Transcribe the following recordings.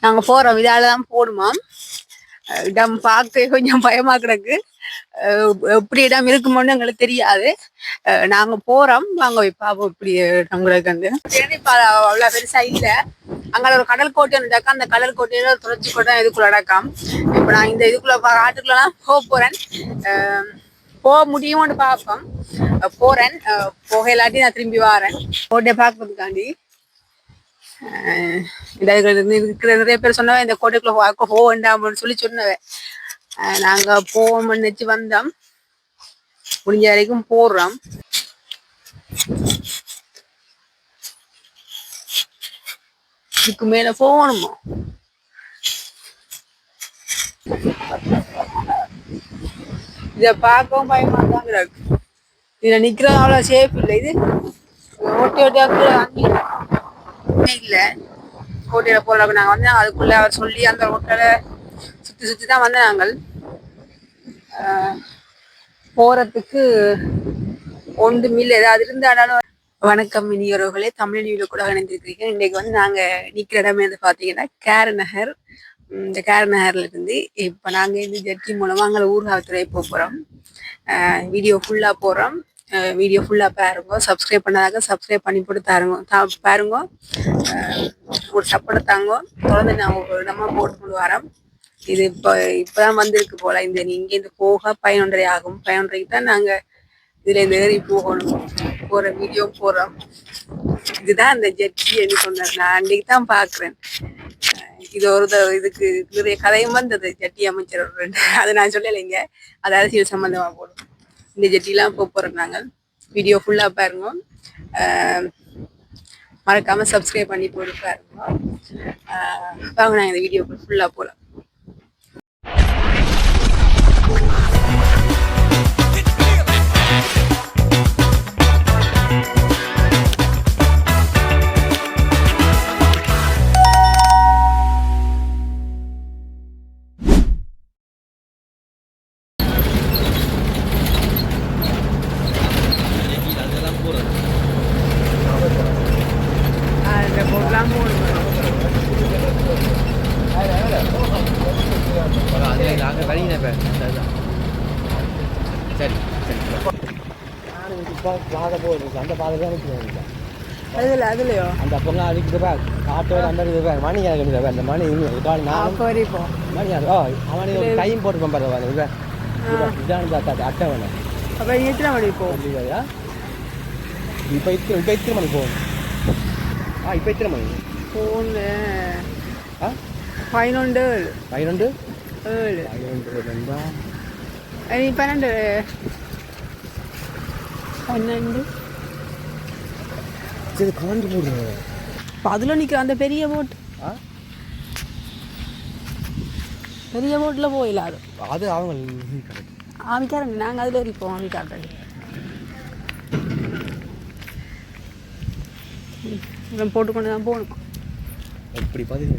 நாங்கள் போகிறோம், இதால தான் போடுமாம். இடம் பார்க்க கொஞ்சம் பயமா கிடக்கு. எப்படி இடம் இருக்குமோன்னு எங்களுக்கு தெரியாது. நாங்க போறோம், வாங்க போய் பார்ப்போம். இப்படி நம்மளுக்கு வந்து அவ்வளோ பெருசா இல்லை. அங்கே ஒரு கடல் கோட்டை இருந்தாக்கா, அந்த கடல் கோட்டையில துளைச்சி கோட்டை இதுக்குள்ள அடக்கம். இப்போ நான் இந்த இதுக்குள்ள ஆட்டுக்குள்ளலாம் போக போறேன். போக முடியும்னு பார்ப்போம். போறேன், போக இல்லாட்டி நான் திரும்பி வரேன் கோட்டையை பார்க்கறதுக்காண்டி. இருக்கிற நிறைய பேர் சொன்னவன் இந்த கோட்டைக்குள்ள போக வேண்டாம்னு சொல்லி சொன்னவன். நாங்க போவோம்னு நினைச்சு வந்தோம். முடிஞ்ச வரைக்கும் போடுறோம். இதுக்கு மேல போகணுமோ? இத பார்க்கவும் பயமா தான் இருக்கு. இதுல நிக்கிறது அவ்வளவு சேஃப் இல்லை. இது ஓட்டி ஓட்டியா இல்லை. கோட்டையில போறதுக்கு நாங்க வந்து அதுக்குள்ள அவர் சொல்லி அந்த ஹோட்டலை சுத்தி சுத்தி தான் வந்து நாங்கள் போறதுக்கு ஒன்று மில் ஏதாவது இருந்தாலும். வணக்கம் இனியவர்களே, தமிழ் நியூல கூட இணைந்திருக்கிறீங்க. இன்னைக்கு வந்து நாங்க நிக்கிற இடமே வந்து பாத்தீங்கன்னா கேர நகர். இந்த கேர நகர்ல இருந்து இப்ப நாங்க இந்த ஜெர்கி மூலமா அங்கே ஊர்காவத்துறை போறோம். வீடியோ ஃபுல்லா போறோம். வீடியோ ஃபுல்லா பாருங்க. சப்ஸ்கிரைப் பண்ணாதாங்க சப்ஸ்கிரைப் பண்ணி போட்டு பாருங்க. ஒரு சப்போர்ட் தாங்க. தொடர்ந்து நான் ஒரு இடமா போட்டு வரோம். இது இப்பதான் வந்திருக்கு போல. இந்த இங்கேருந்து போக 11:30 ஆகும். 11:30க்கு தான் நாங்க இதுல இந்த ஏறி போகணும். போற வீடியோ போறோம். இதுதான் இந்த ஜெட்ஜி என்று சொன்னார். நான் அன்னைக்கு தான் பாக்குறேன். இது இதுக்கு நிறைய கதையும் வந்தது. ஜட்டி அமைச்சர் அதை நான் சொல்லலைங்க. அது அரசியல் சம்பந்தமா போடும். இந்த ஜட்டிலாம் போறோம் நாங்கள். வீடியோ ஃபுல்லா பாருங்க. மறக்காம சப்ஸ்கிரைப் பண்ணி போட்டு பாருங்க. வாங்க நாங்கள் இந்த வீடியோ ஃபுல்லா போலாம். அந்த பாதையில அதுலயோ அந்த பொங்கல் அடிக்கிட்டு காட்டோட அந்த மணி அந்த மணி மணி அவனே ஒரு டைம் போட்டுருப்பான் பாருங்க. இதான் அட்டை வேணும். அப்ப எத்தனை மணி போயா? இப்ப எத்தனை மணி போகணும்? இப்ப எத்தனை மணி போன 11 12 சரி காண்டு போடுங்க. அதுல நிக்கிற அந்த பெரிய போட், பெரிய போட்ல போயிடலாம். அது அவங்க ஆமிக்காரங்க. நாங்கள் அதில் இருப்போம். ஆமிக்காரங்க போட்டுக்கொண்டு தான் போகணும். எப்படி பார்த்தீங்க?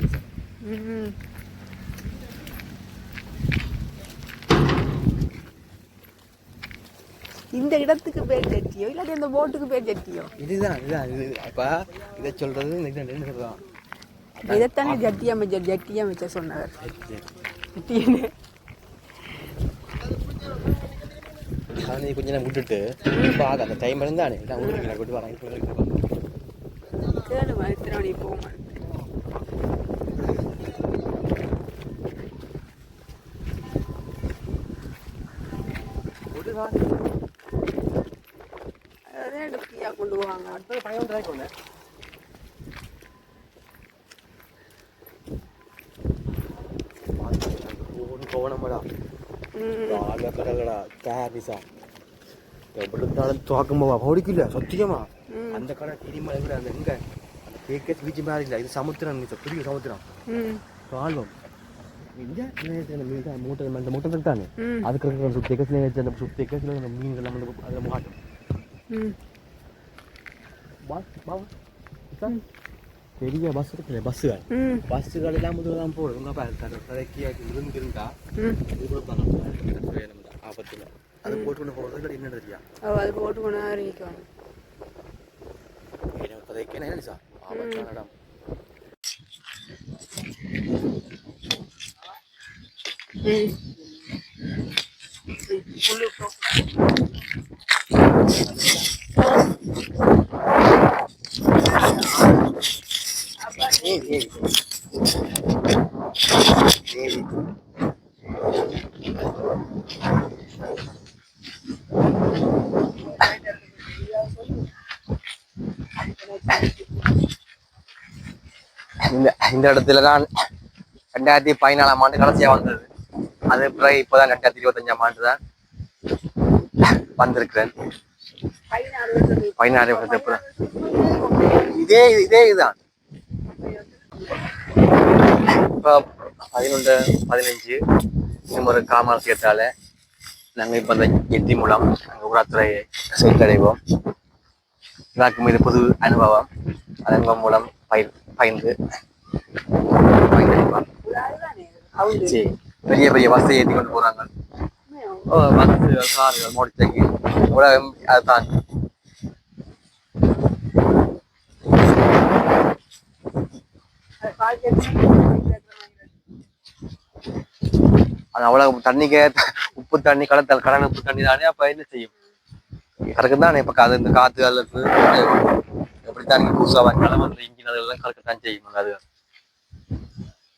இந்த இடத்துக்கு பேர் ஜட்டியோ இல்லாட்டி இந்த போட்டுக்கு பேர் ஜட்டியோ? இதுதான் இது. அப்போ இதை சொல்றது என்ன சொல்றான்? இதைத்தானே ஜட்டி அமைச்சர் சொன்னார். ஜட்டின்னு நீ கொஞ்ச நேரம் விட்டுட்டு பார்க்க அந்த டைம் இருந்தானே நான் விட்டுருக்கேன். விட்டு வரேன். கேளுமா எத்தனை மணி போக கொண்டு போவாங்க. அடுத்தது 11 கொண்டு கவனமாடா கடலடா கேரிசா எப்படித்தாலும் துவக்கமாவா ஓடிக்கல சத்தியமா. அந்த கடை திரிமலை கூட அந்த எங்க அந்த பேக்கேஜ் பீச் மாதிரி இல்லை. இது சமுத்திரம், பெரிய சமுத்திரம். ஆல்பம் இங்கே மூட்டை அந்த மூட்டை தானே அதுக்கு சுத்தேக்கஸ்ல வச்சு அந்த சுத்தேக்கஸ்ல அந்த மீன்கள் வந்து அதில் மாட்டும். பெரிய பஸ் இருக்குல்ல, பஸ்ஸுகள் எல்லாம் முதலாம் போடும். உங்க கதைக்கு இருந்து இருந்தா இது கொடுப்பாங்க ஆபத்துல. அது போட்டுக்கொண்டு போகிறது என்ன தெரியா? அது போட்டுக்கொண்டு அறிவிக்குவாங்க. கதைக்கு என்ன சார் ஆபத்தான இடம். ம். புல்லு இந்த இடத்துல தான் 2014ஆம் ஆண்டு கடைசியா வந்தது. அது பிறகு இப்பதான் 2025ஆம் ஆண்டு தான் வந்திருக்கிறேன். 16 வருஷத்துக்கு இதே இதுதான். இப்போ 11, 15 இன்னும் ஒரு காமால் சேர்த்தால நாங்கள் இப்போ அந்த எட்டி மூலம் நாங்கள் உராத்துறை சென்றடைவோம். எனக்கு மீது புது அனுபவம். அனுபவம் மூலம் பயின்று பெரிய பெரிய பஸ்ஸை ஏற்றி கொண்டு போறாங்க. பஸ் கார்கள் மோட்டர் சைக்கிள் உலகம் அதுதான். அது அவ்வளவு தண்ணிக்கு உப்பு தண்ணி கடல் உப்பு தண்ணி தானே. அப்ப என்ன செய்யும்? கறக்கு தானே. இப்ப இந்த காத்து அல்லது எப்படித்தான் புதுசா கிளம்புற இன்ஜின் அதெல்லாம் கறக்கத்தான் செய்யும். அது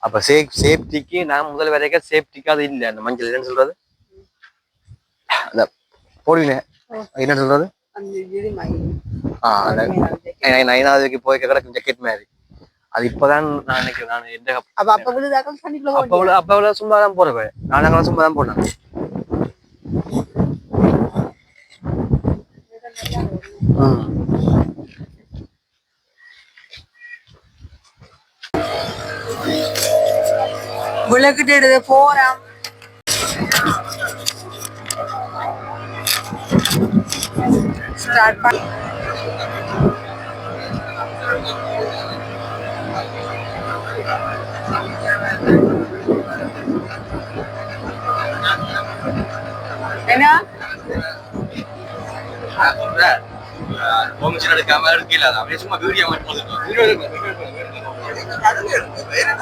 அப்ப சேஃப்டிக்கு நான் முதல் வரைக்கும் சேஃப்டிக்கு அது இல்லை. அந்த மஞ்சள் என்ன சொல்றது, அந்த போடுவீங்க என்ன சொல்றது, நைனாவதுக்கு போய் கிடக்கும் ஜக்கெட் மாதிரி. அது இப்பதான் நான் நினைக்கிறேன். நான் எந்த அப்ப சும்மா தான் போறேன். நானும் சும்மா தான் போனேன். விளக்கிட்டு போறான். ஸ்டார்ட் பண்ண என்ன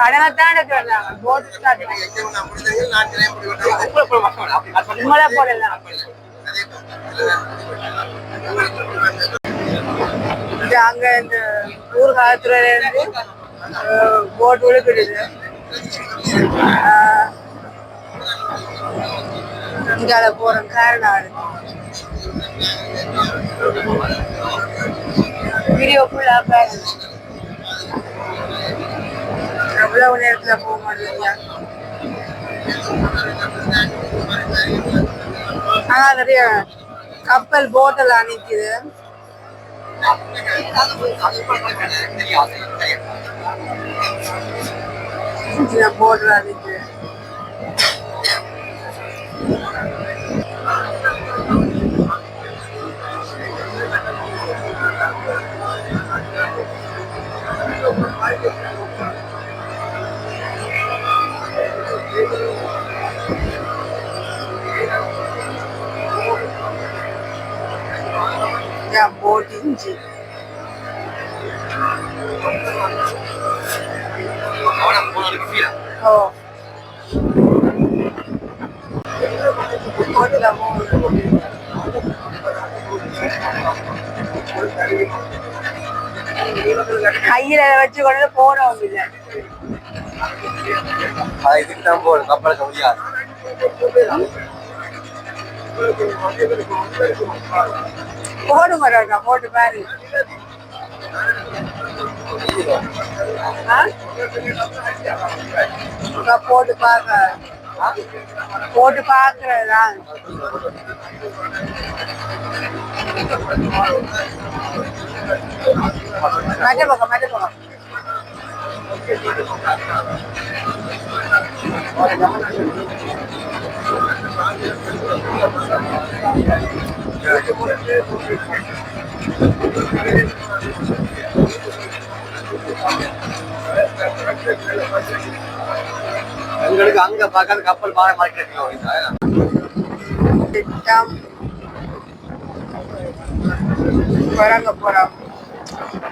கடனத்தான் எடுக்கிறாங்க. போட்டு ஸ்டார்ட் போடலாம். அங்க இந்த ஊர் காலத்துல இருந்து போட் விழுக்கிடுது. இங்கால போறோம் காரநாடு. வீடியோ ஃபுல்லா பாருங்க. எவ்வளவு நேரத்துல போக மாட்டீங்க. ஆனா நிறைய கப்பல் போட்டெல்லாம் நிக்குது. போட்டெல்லாம் நிக்குது. Boat engine. Oh. கையில வச்சு கொண்டு போனோம். இல்லை இதுக்குதான் போகணும். கப்பலுக்கு முடியாது. போடு மரம் போட்டு பாரு. போட்டு பாக்க போட்டு பாக்குறதா. மற்ற பக்கம் மற்ற பக்கம் எங்களுக்கு அங்க பார்க்காத கப்பல் பாறை மார்க்கெட் வராங்க போறோம்.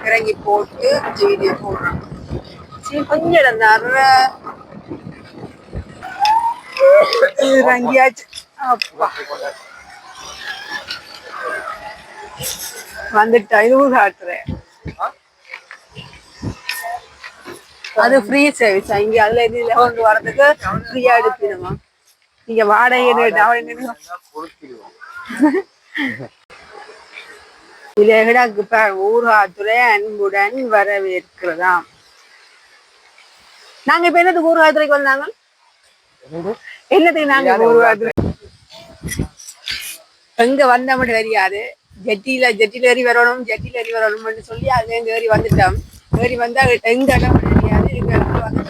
இறங்கி போட்டு வீடியோ போடுறோம். சரி கொஞ்சம் இறங்கியாச்சு. அப்பா வந்துட்டா. இது காட்டுறேன். அது ஃப்ரீ சர்வீஸ். இங்க அதுல இதுல கொண்டு வரதுக்கு ஃப்ரீயா எடுத்துடுமா. நீங்க வாடகை இலகடாக்கு ஊர்காத்துறை அன்புடன் வரவேற்கிறதாம். நாங்க இப்ப என்னத்துக்கு ஊர்காத்துறைக்கு வந்தாங்க? என்னத்துக்கு நாங்க ஊர்காத்துறை எங்க வந்த மட்டும் தெரியாது. ஜெட்டில ஏறி வரணும், ஜெட்டில ஏறி வரணும்னு சொல்லி அதுல இருந்து ஏறி வந்துட்டோம். ஏறி வந்தா எங்க இடம் தெரியாது. எங்க இடத்துல வந்து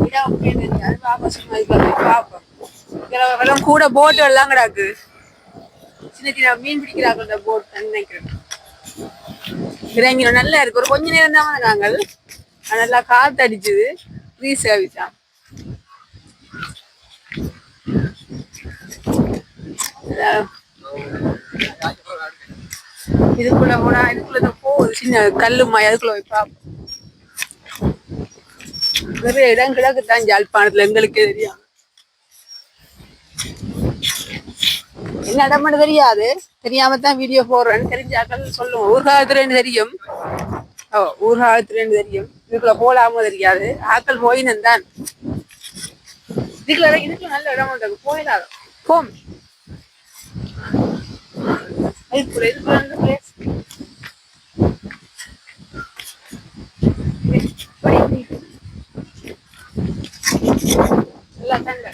இடம் தெரியாது. வாபஸ் பார்ப்போம். இதெல்லாம் கூட போட்டு எல்லாம் கிடாக்கு. சின்ன சின்ன மீன் பிடிக்கிறாங்க போட் நினைக்கிறேன். இறங்கினோம். நல்லா இருக்கு. ஒரு கொஞ்ச நேரம் தான் நாங்கள் நல்லா காத்து அடிச்சுது. ஃப்ரீ சர்வீஸ் தான். இதுக்குள்ள போனா இதுக்குள்ள போகுது சின்ன கல்லுமா. அதுக்குள்ள போய் பார்ப்போம். நிறைய இடம் கிடக்குதான் ஜாழ்ப்பாணத்துல. எங்களுக்கே தெரியும். என்ன இடம் மட்டும் தெரியாது. தெரியாமத்தான் வீடியோ போடுறேன்னு தெரிஞ்சாக்கள் சொல்லுவோம். ஊர்காலத்துலன்னு தெரியும். ஊர்காலத்துலன்னு தெரியும். இதுக்குள்ள போலாமோ தெரியாது. ஆக்கள் போயினன் தான். இதுக்குள்ள நல்ல இடம் உண்டு. போயிடாது. போம். இதுக்குள்ள பிளேஸ் எல்லாம் தாங்க.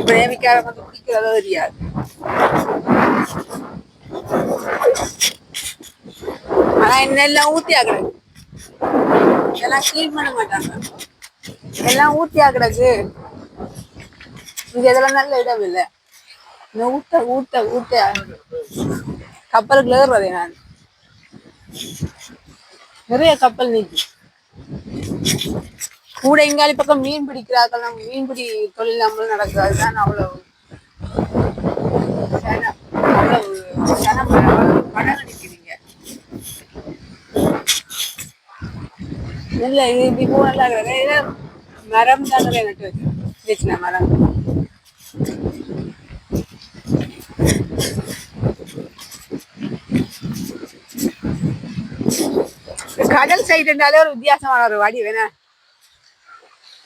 பிரேமிக்கார வந்து குடிக்கிறதோ தெரியாது. ஆனா என்னெல்லாம் ஊத்தியா கிடக்கு. இதெல்லாம் கிளீன் பண்ண மாட்டாங்க. எல்லாம் ஊத்தியா கிடக்கு. இங்க இதெல்லாம் நல்ல இடம் இல்லை. ஊத்த ஊத்த ஊத்த கப்பலுக்குள்ள ஏறுறதே. நான் நிறைய கப்பல் நீக்கி கூட எங்காலி பக்கம் மீன் பிடிக்கிறார்கள். நம்ம மீன்பிடி தொழில் நம்மளும் நடக்குது. அதுதான் அவ்வளவு படம் அடிக்கிறீங்க. இல்ல இது இப்போ நல்லா இருக்கிறது. மரம் தானே நட்டு வச்சு மரம். கடல் சைடுனாலே ஒரு வித்தியாசமான ஒரு வடி வேணா.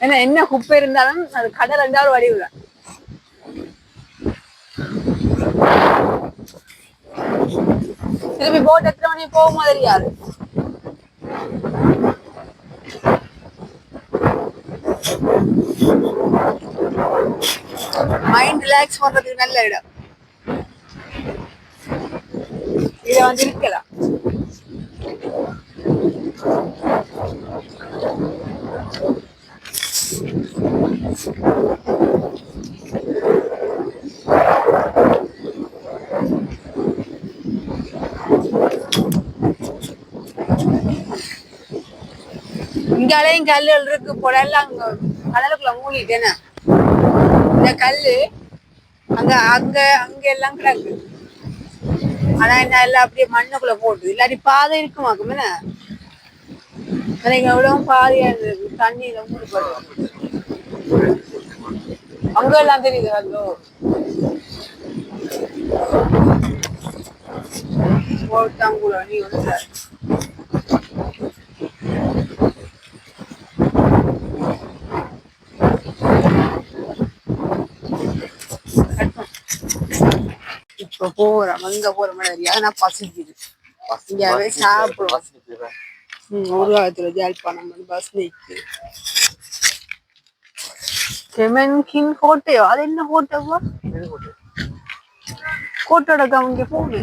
ஏன்னா என்ன குப்பை இருந்தாலும் அது கடல் இருந்தாலும் ஒரு வடிவு தான். திருப்பி போட் எத்தனை மணி போகுமோ தெரியாது. மைண்ட் ரிலாக்ஸ் பண்றதுக்கு நல்ல இடம். இத வந்து இருக்கலாம். இங்காலையும் கல்லுகள் இருக்கு போல. எல்லாம் அங்க கடலுக்குள்ள மூடிட்டேன. இந்த கல்லு அங்க அங்க அங்க எல்லாம் கிடக்கு. ஆனா என்ன எல்லாம் அப்படியே மண்ணுக்குள்ள போட்டு. இல்லாட்டி பாதை இருக்குமாக்கும். என்ன எவ்வளவு பாதையா இருந்தது. தண்ணியில மூடி போட்டு அங்க எல்லாம் தெரியுது. அல்லோ போட்டாங்குள்ள நீ வந்து இப்ப போறோம். அங்க போற மாதிரி நான் பசிக்குது. இங்கவே சாப்பிடுவோம். ஒரு காலத்துல ஜாழ்ப்பாணம் பஸ் நிக்கு. கெமன்கின் கோட்டையோ? அது என்ன கோட்டைவா? கோட்டோட இங்க போகுது.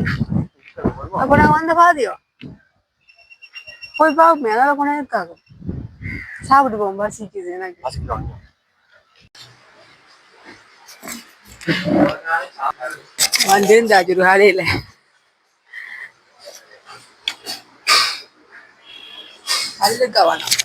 அப்ப நான் வந்த பாதியோ போய் பார்ப்போமே. அதோட போனா இருக்காங்க. சாப்பிட்டு போவோம். பசிக்குது எனக்கு. வந்திருந்தாச்சு ஒரு காலையில. அல்லுக்கா வேணாம்.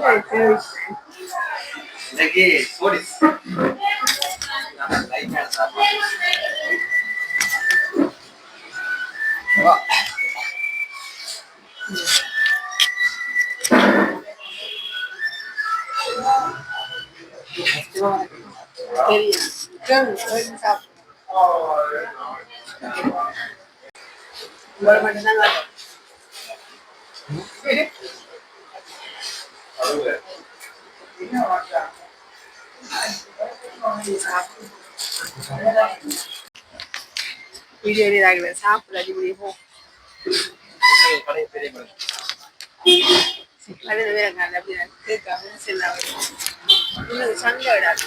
வீடியோ சாப்பிட போ சண்டை விடாது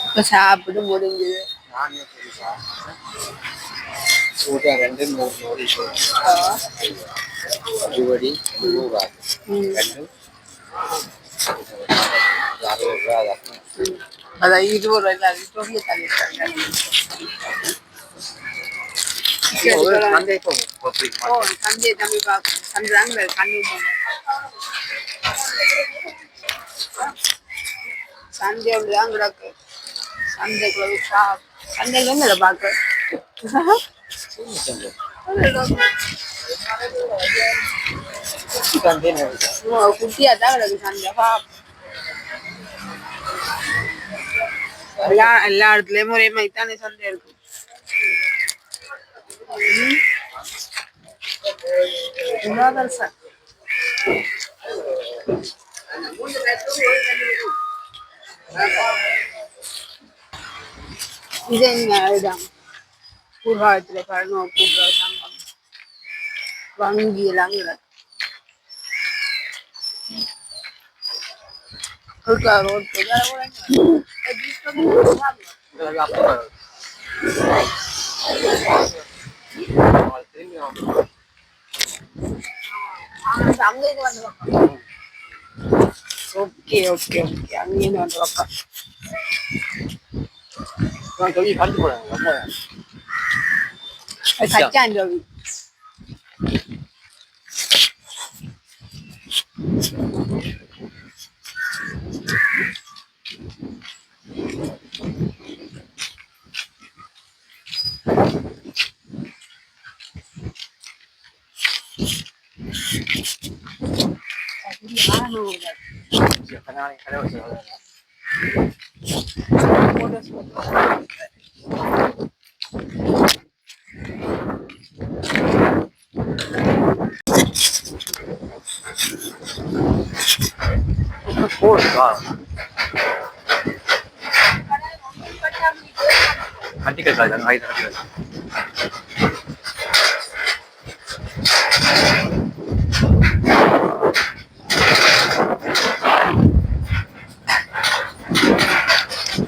இப்ப சாப்பிட்டு முடிஞ்சது ரெண்டு அடிபடி ரெண்டு அதான் இது ஒரு பெரிய தள்ளிட்டாங்க சண்டே தம்பி பார்க்கணும் சண்டைதாங்க கண்ணு சண்டே அப்படிதான் கிடக்கு சண்டைக்குள்ள சண்டைக்கு வந்து அதை பார்க்க குட்டியா தான் கிடக்கு சண்டை எல்லா இடத்துலயும் ஒரே மாதிரி தானே சண்டை இருக்கு இது என்ன இதுதான் பூர்வாகத்துல பாருங்க கூட்டுற சங்கம் வங்கி எல்லாம் கிடக்கு ஓகே ஓகே ஓகே அங்கேருந்து வந்து பக்கம் கச்சான் ரவி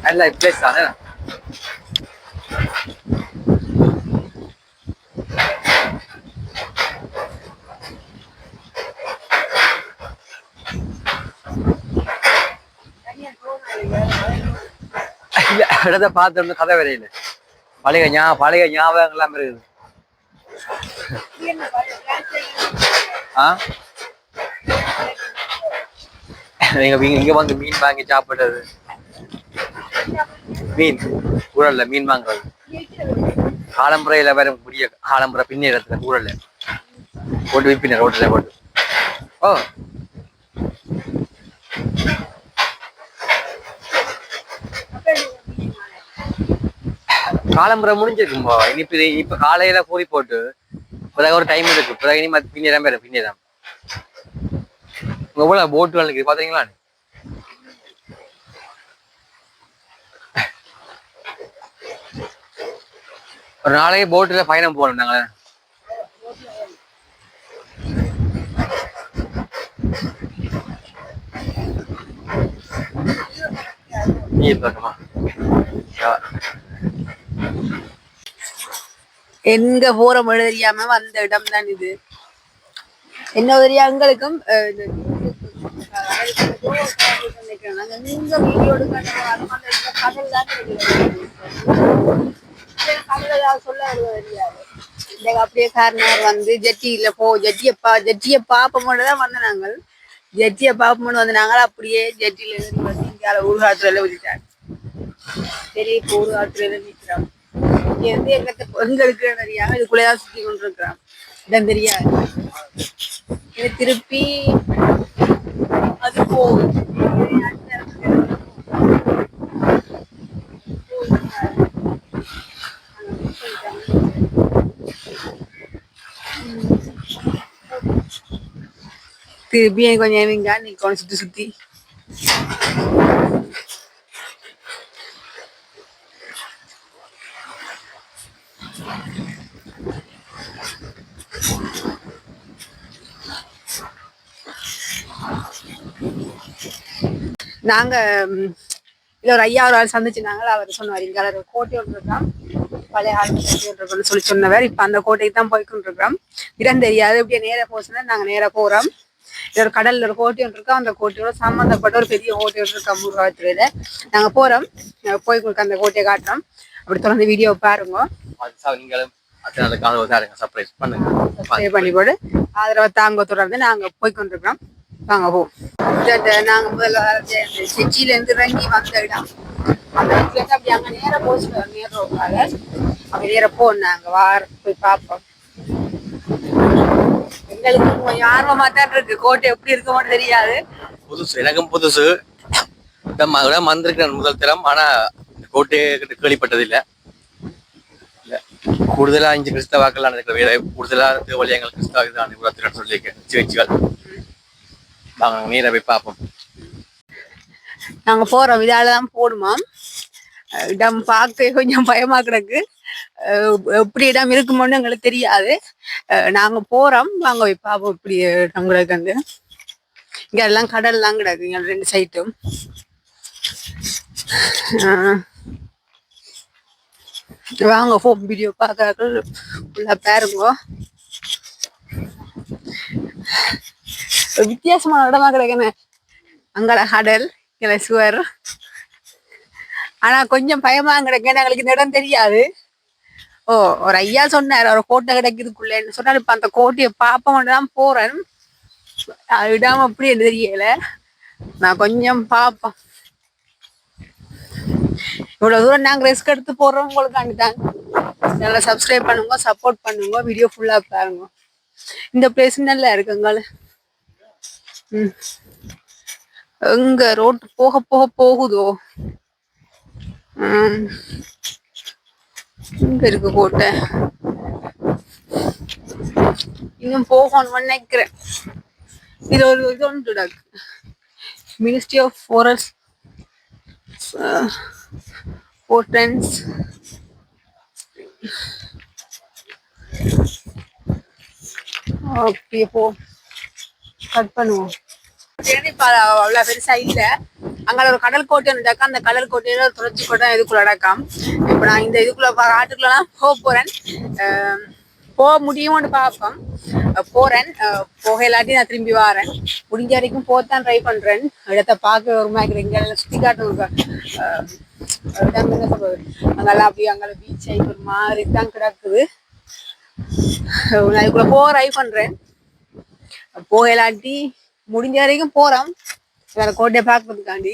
alla è presa இடத்த பார்த்து கதை வரையில பழைய ஞாபகம் எல்லாம் இருக்குது நீங்க இங்க வந்து மீன் வாங்கி சாப்பிடுறது மீன் ஊழல்ல மீன் வாங்குறது காலம்புறையில வர முடிய காலம்புறை பின்னேறத்துல ஊழல்ல போட்டு விப்பின ரோட்ல போட்டு ஓ காலம்புறை முடிஞ்சிருக்கும்போ இப்ப காலையில கூறி போட்டு பிறகு ஒரு டைம் இருக்கு பிறகு இனி பின்னேறாம பேரு பின்னேறாம எவ்வளவு போட்டு இருக்கு பாத்தீங்களா ஒரு நாளைக்கு போட்டுல பயணம் போகணும் நாங்க நீர் பக்கமா எங்க போறோம் தெரியாம வந்த இடம் தான் இது என்ன தெரியா எங்களுக்கும் நீங்க வீடியோ அதெல்லாம் சொல்ல தெரியாது. அப்படியே காரணம் வந்து ஜெட்டியில ஜெட்டியை பாப்போம்னு தான் வந்த நாங்கள். ஜெட்டியை பாப்போம்னு வந்து நாங்கள் அப்படியே ஜெட்டியில இருந்து வந்து இங்கே ஒரு காலத்துல விட்டுட்டாங்க. சரி இப்போ ஒரு காலத்துல நிற்கிறோம். இங்க இருந்து எங்க இருக்கிற தெரியாம இதுக்குள்ளேதான் சுத்தி கொண்டு இருக்கிறோம். இடம் தெரியாது. இது திருப்பி அது போகும். திருப்பி கொஞ்சம் நீங்க நிக்கணும் சுத்தி சுத்தி. நாங்க இல்ல ஒரு ஐயா ஒரு ஆள் சந்திச்சுனாங்க. அவர் சொன்னார் இங்க கோட்டை ஒன்று இருக்கான், பழைய ஆள் சொல்லி சொன்னவர். இப்ப அந்த கோட்டைக்கு தான் போய்கொண்டு இருக்கிறோம். இடம் தெரியாது. இப்படியே நேர போச்சுன்னா நாங்க நேர போறோம். இது ஒரு கடல்ல ஒரு கோட்டை ஒன்று இருக்கோம். அந்த கோட்டையோட சம்பந்தப்பட்ட ஒரு பெரிய கோட்டை ஒன்று இருக்கா முருகாத்துறையில. நாங்க போறோம், போய் கொடுக்க அந்த கோட்டையை காட்டுறோம். அப்படி தொடர்ந்து வீடியோ பாருங்க. பண்ணி போடு ஆதரவை தாங்க. தொடர்ந்து நாங்க போய்கொண்டிருக்கிறோம். வாங்க போ. நாங்க முதல்ல செச்சியில இருந்து இறங்கி வந்த இடம் அந்த இடத்துல இருந்து அப்படி அங்க நேரம் போச்சு. நேரம் அப்படி நேரம் போனாங்க. வார போய் பார்ப்போம். எங்களுக்கு கொஞ்சம் ஆர்வமா தான் இருக்கு. கோட்டை எப்படி இருக்குமோன்னு தெரியாது. புதுசு, எனக்கும் புதுசு. வந்திருக்கிறேன் முதல் தரம். ஆனா கோட்டையை கேள்விப்பட்டது இல்லை. கூடுதலா 5 கிறிஸ்தவ வாக்கெல்லாம் இருக்கிற கூடுதலா வழியங்கள் கிறிஸ்தவ சொல்லியிருக்கேன். வாங்க நீரை போய் பார்ப்போம். நாங்க போறோம். இதாலதான் போடுமா. இடம் பார்க்க கொஞ்சம் பயமா கிடக்கு. எப்படி இடம் இருக்குமோன்னு எங்களுக்கு தெரியாது. நாங்க போறோம். வாங்க போய் பார்ப்போம். இப்படி நம்மளுக்கு வந்து இங்க எல்லாம் கடல்லாம் கிடக்கு. இங்க 2 சைட்டும். வாங்க போ. வீடியோ பார்க்க பாருங்க. வித்தியாசமான இடமா கிடக்குன்னு. அங்கட கடல், இங்க சுவர். ஆனா கொஞ்சம் பயமா கிடக்கு. எங்களுக்கு இந்த இடம் தெரியாது. ஓ, ஒரு ஐயா சொன்னார் ஒரு கோட்டை கிடைக்குதுக்குள்ளேன்னு சொன்னார். இப்ப அந்த கோட்டையை பார்ப்போம்னு தான் போறேன். இடம் அப்படி தெரியல. நான் கொஞ்சம் பார்ப்போம். இவ்வளவு தூரம் நாங்க ரிஸ்க் எடுத்து போறோம் உங்களுக்காண்டி தான். நல்லா சப்ஸ்கிரைப் பண்ணுங்க, சப்போர்ட் பண்ணுங்க, வீடியோ ஃபுல்லா பாருங்க. இந்த பிளேஸ் நல்லா இருக்குங்க. எங்க ரோட் போக போக போகுதோ. இங்க இருக்கு கோட்டை. இன்னும் போகணும்னு நினைக்கிறேன். இது ஒரு இது ஒன்று மினிஸ்ட்ரி ஆஃப் ஃபாரஸ்ட் போர்டன்ஸ். அப்படியே போ. கட் பண்ணுவோம். அவ்வளவு பெருசா இல்ல. அங்க ஒரு கடல் கோட்டை இருந்தாக்கா அந்த கடல் கோட்டையில துறைச்சி கோட்டை இதுக்குள்ள அடக்கம். இப்ப நான் இந்த இதுக்குள்ள ஆட்டுக்குள்ளலாம் போக போறேன். போக முடியும்னு பார்ப்போம். போறேன். போகலாட்டி நான் திரும்பி வரேன். முடிஞ்ச வரைக்கும் போகத்தான் ட்ரை பண்றேன். இடத்த பார்க்க ஒரு மாதிரி இங்க சுத்தி காட்டுங்க. என்ன சொல்றது, அங்கெல்லாம் அப்படி அங்கே பீச்சை ஒரு மாதிரி தான் கிடக்குது. நான் இதுக்குள்ள போக ட்ரை பண்றேன். போகலாட்டி முடிஞ்ச வரைக்கும் போறோம். வேற கோட்டையை பார்க்கறதுக்காண்டி.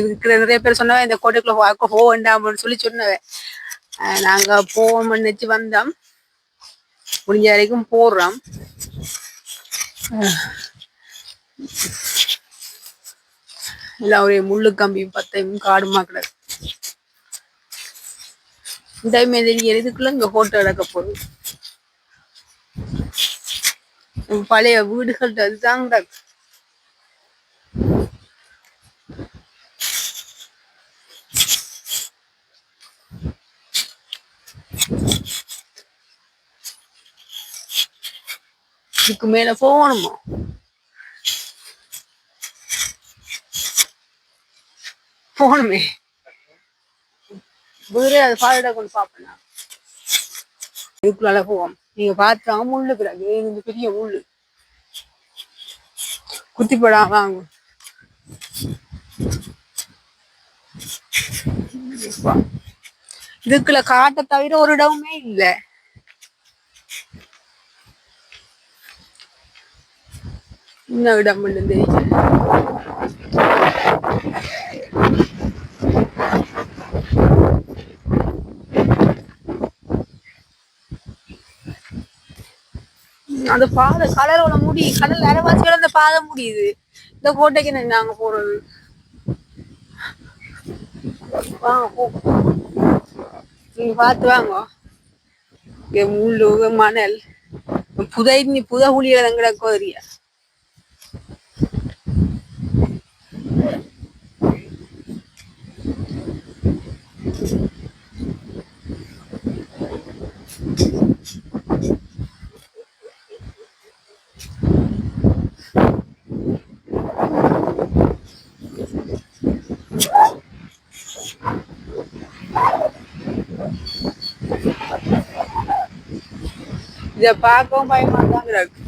இருக்கிற நிறைய பேர் சொன்னவன் இந்த கோட்டைக்குள்ள போக வேண்டாம்னு சொல்லி சொன்னவன். நாங்க போவோம்னு நினைச்சு வந்தோம். முடிஞ்ச வரைக்கும் போடுறோம். எல்லாம் ஒரே முள்ளு கம்பி பத்தையும் காடுமா கிடக்கு. இந்த இதுக்குள்ள இங்க போட்டோ எடுக்க போகுது. பழைய வீடுகள் அதுதான் கிடக்கு. இதுக்கு மேல போகணுமா? போகணுமே. வீடு அது பாலட கொண்டு பாப்பேன். இதுக்குள்ள போவோம். நீங்க பாத்துறாங்க முள்ளு கிடக்கு. இந்த பெரிய முள்ளு குத்திப்படா வாங்க. இதுக்குள்ள காட்ட தவிர ஒரு இடமுமே இல்ல. இன்னும் இடம் தெரியும். அந்த பாதை கடலோட முடி கடல் அரைவாசியோட அந்த பாதை முடியுது. இந்த கோட்டைக்கு நாங்க போறது. நீங்க பார்த்து வாங்க. முள்ளு மணல் புத ஊழியில தான் கிடக்கோதிரியா. இத பார்க்கவும் பயமா தான் கிடக்கு.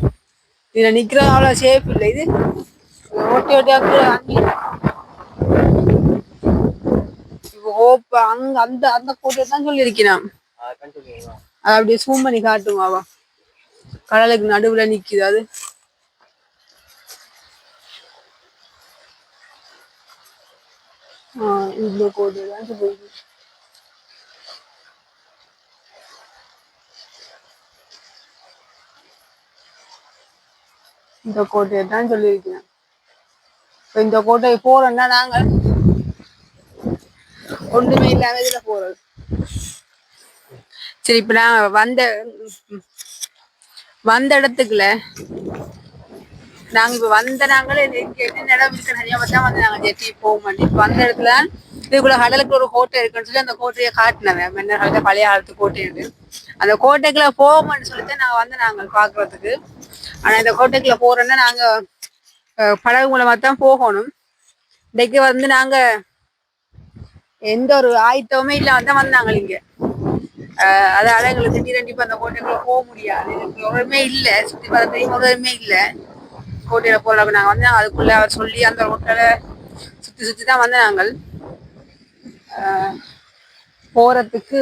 இதுல நிக்கிறது அவ்வளவு சேஃப் இல்லை. இது ஓட்டி ஓட்டியாக்கு அங்க அந்த அந்த கோட்டையை தான் சொல்லி இருக்கிறான். அப்படியே சூம் பண்ணி காட்டுமாவா. கடலுக்கு நடுவுல நிக்குது அது. இந்த கோட்டை தான் சொல்லிருக்கு. இந்த கோட்டையை தான் சொல்லியிருக்கிறேன். இப்ப இந்த கோட்டையை போறோம்னா நாங்கள் ஒன்றுமே இல்லாம இதுல போறது. சரி, இப்ப நான் வந்த இடத்துக்குள்ள நாங்க இப்ப நாங்களே இடம் இருக்கு நிறைய தான் வந்து நாங்க ஜெட்டி போக மாட்டோம். இப்ப வந்த இடத்துல இதுக்குள்ள கடலுக்கு ஒரு கோட்டை இருக்குன்னு சொல்லி அந்த கோட்டையை காட்டினவன் மன்னர் பழைய காலத்து கோட்டை இருக்கு. அந்த கோட்டைக்குள்ள போவோம்னு சொல்லிட்டு நாங்கள் பாக்குறதுக்கு. ஆனா இந்த கோட்டைக்குள்ள போறோம்னா நாங்க படகு மூலமா தான் போகணும். இன்னைக்கு வந்து நாங்க எந்த ஒரு ஆயத்தமுமே இல்லாம தான் வந்தாங்க இங்க. அதால எங்களுக்கு திடீரெண்டு இப்ப அந்த கோட்டைக்குள்ள போக முடியாது. எனக்கு ஒருமே இல்லை, சுத்தி பார்த்த ஒருமே இல்லை. கோட்டையில போல நாங்க வந்து அதுக்குள்ள அவர் சொல்லி அந்த ரோட்டில சுத்தி தான் வந்து நாங்கள் போறதுக்கு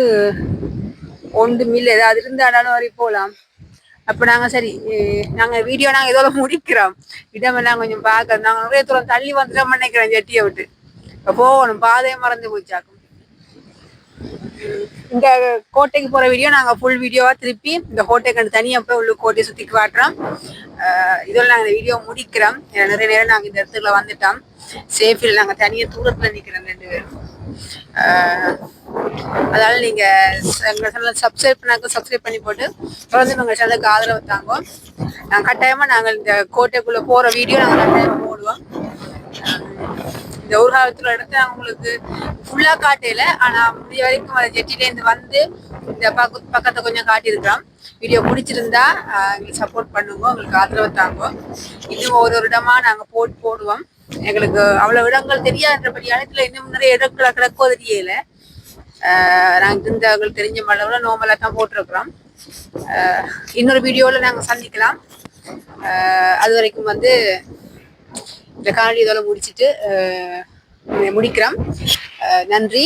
ஒன்றும் இல்லை. ஏதாவது இருந்தாலும் வரை போகலாம். அப்ப நாங்க சரி நாங்க வீடியோ நாங்க இதோட முடிக்கிறோம். இடமெல்லாம் கொஞ்சம் பார்க்க நாங்க நிறைய தூரம் தள்ளி வந்துட்டோம் நினைக்கிறோம் ஜெட்டியை விட்டு. போகணும், பாதையை மறந்து போச்சாக்கும். இந்த கோட்டைக்கு போற வீடியோ நாங்க ஃபுல் வீடியோவா திருப்பி இந்த கோட்டைக்கு தனியா போய் உள்ள கோட்டையை சுத்தி காட்டுறோம். இதோட நாங்க இந்த வீடியோ முடிக்கிறோம். நிறைய நேரம் நாங்க இந்த இடத்துல வந்துட்டோம். சேஃபில் நாங்க தனியா தூரத்துல நிக்கிறோம் 2 பேரும். அதனால நீங்க எங்க சேனல் சப்ஸ்கிரைப் பண்ணி போட்டு தொடர்ந்து உங்க சேனலுக்கு ஆதரவு தாங்க. நாங்க கட்டாயமா நாங்கள் இந்த கோட்டைக்குள்ள போற வீடியோ நாங்க கட்டாயமா போடுவோம். இந்த ஒரு காலத்துல இடத்த உங்களுக்கு ஃபுல்லா காட்டையில, ஆனா முடிய வரைக்கும் அந்த ஜெட்டிலேருந்து வந்து இந்த பக்கத்தை கொஞ்சம் காட்டியிருக்கிறோம். வீடியோ பிடிச்சிருந்தா எங்களுக்கு சப்போர்ட் பண்ணுங்க, உங்களுக்கு ஆதரவு தாங்க. இன்னும் ஒரு இடமா நாங்க போடுவோம். எங்களுக்கு அவ்வளவு இடங்கள் தெரியாதுன்றபடியான இதுல இன்னும் நிறைய இடங்களை கிடக்கோ தெரியல. நாங்க இந்த தெரிஞ்ச அளவுல நோமலா தான் போட்டிருக்கிறோம். இன்னொரு வீடியோல நாங்க சந்திக்கலாம். அது வரைக்கும் வந்து இந்த காணொலி இதோட முடிச்சிட்டு முடிக்கிறோம். நன்றி.